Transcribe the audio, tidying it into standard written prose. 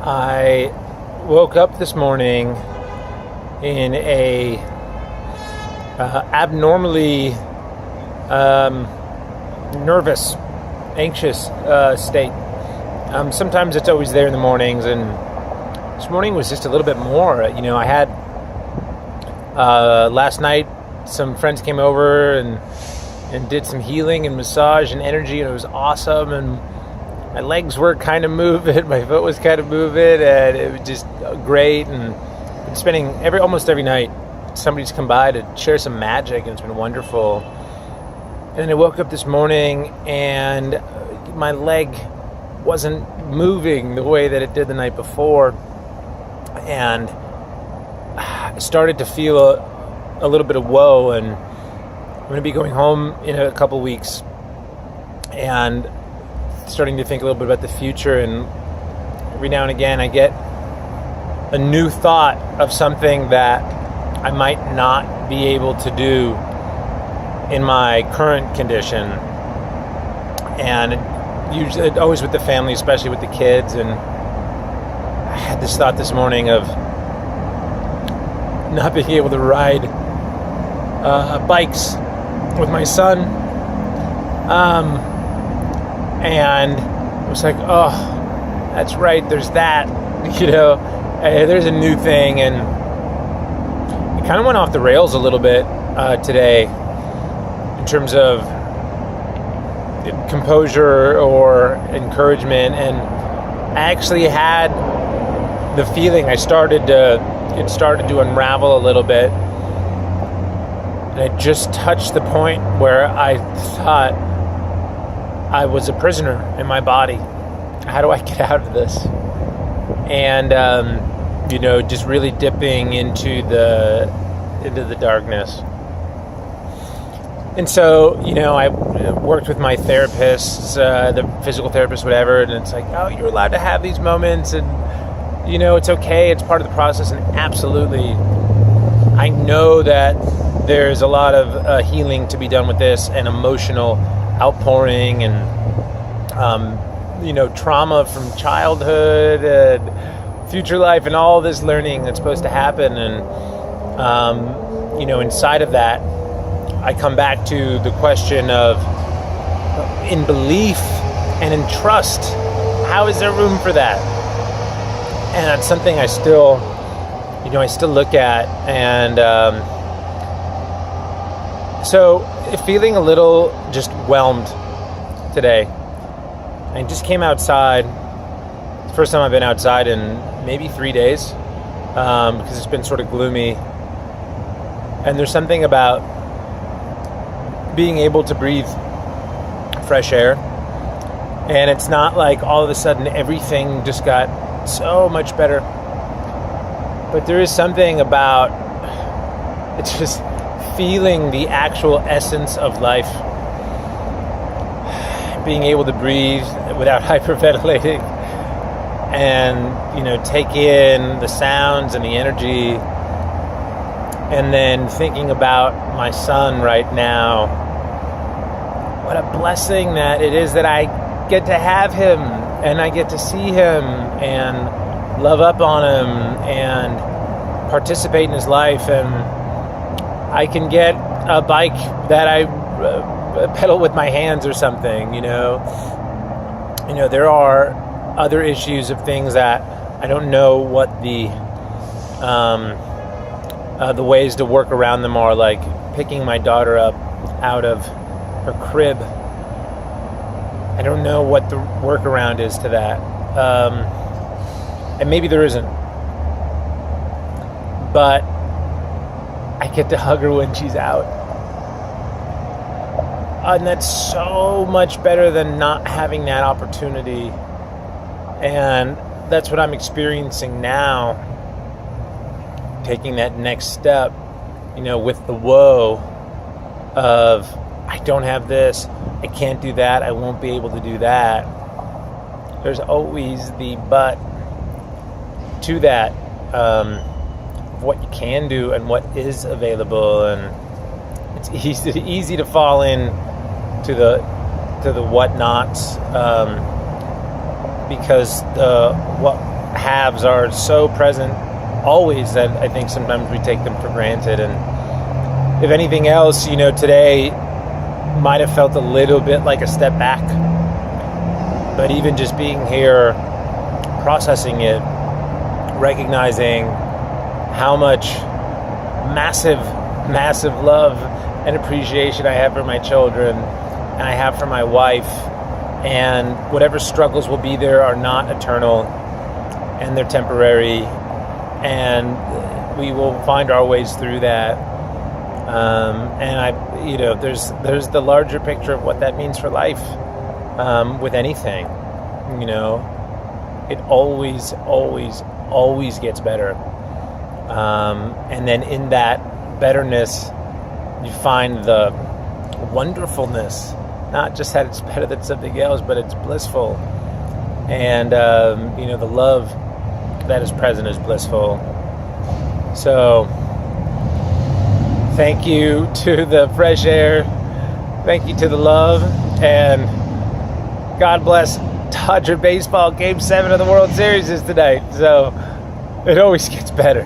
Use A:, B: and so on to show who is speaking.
A: I woke up this morning in a abnormally nervous, anxious state. Sometimes it's always there in the mornings, and this morning was just a little bit more. I had last night some friends came over and did some healing and massage and energy, and it was awesome. And my legs were kind of moving, my foot was kind of moving, and it was just great. And been spending almost every night, somebody's come by to share some magic, and it's been wonderful. And then I woke up this morning, and my leg wasn't moving the way that it did the night before, and I started to feel a little bit of woe. And I'm going to be going home in a couple weeks, and starting to think a little bit about the future, and every now and again I get a new thought of something that I might not be able to do in my current condition, and usually always with the family, especially with the kids. And I had this thought this morning of not being able to ride bikes with my son, and I was like, oh, that's right, there's that, there's a new thing. And it kind of went off the rails a little bit today in terms of composure or encouragement. And I actually had the feeling it started to unravel a little bit, and it just touched the point where I thought I was a prisoner in my body. How do I get out of this? And just really dipping into the darkness. And so, I worked with my therapists, the physical therapist, whatever, and it's like, oh, you're allowed to have these moments, and it's okay, it's part of the process. And absolutely, I know that there's a lot of healing to be done with this, and emotional outpouring, and trauma from childhood and future life, and all this learning that's supposed to happen. And inside of that, I come back to the question of, in belief and in trust, how is there room for that? And that's something I still look at. And so feeling a little just whelmed today. I just came outside. It's the first time I've been outside in maybe 3 days, because it's been sort of gloomy. And there's something about being able to breathe fresh air. And it's not like all of a sudden everything just got so much better. But there is something about it's just feeling the actual essence of life. Being able to breathe without hyperventilating, and take in the sounds and the energy, and then thinking about my son right now. What a blessing that it is that I get to have him, and I get to see him and love up on him and participate in his life. And I can get a bike that I pedal with my hands or something. There are other issues of things that I don't know what the ways to work around them are, like picking my daughter up out of her crib. I don't know what the workaround is to that, and maybe there isn't, but I get to hug her when she's out. And that's so much better than not having that opportunity. And that's what I'm experiencing now, taking that next step, with the woe of, I don't have this, I can't do that, I won't be able to do that. There's always the but to that, what you can do and what is available. And it's easy to fall in to the whatnots, because halves are so present always that I think sometimes we take them for granted. And if anything else, today might have felt a little bit like a step back. But even just being here, processing it, recognizing how much massive love and appreciation I have for my children and I have for my wife, and whatever struggles will be there are not eternal and they're temporary, and we will find our ways through that. And there's the larger picture of what that means for life. With anything, it always gets better. And then in that betterness, you find the wonderfulness, not just that it's better than something else, but it's blissful. And, the love that is present is blissful. So thank you to the fresh air. Thank you to the love. And God bless Dodger baseball. Game 7 of the World Series is tonight. So it always gets better.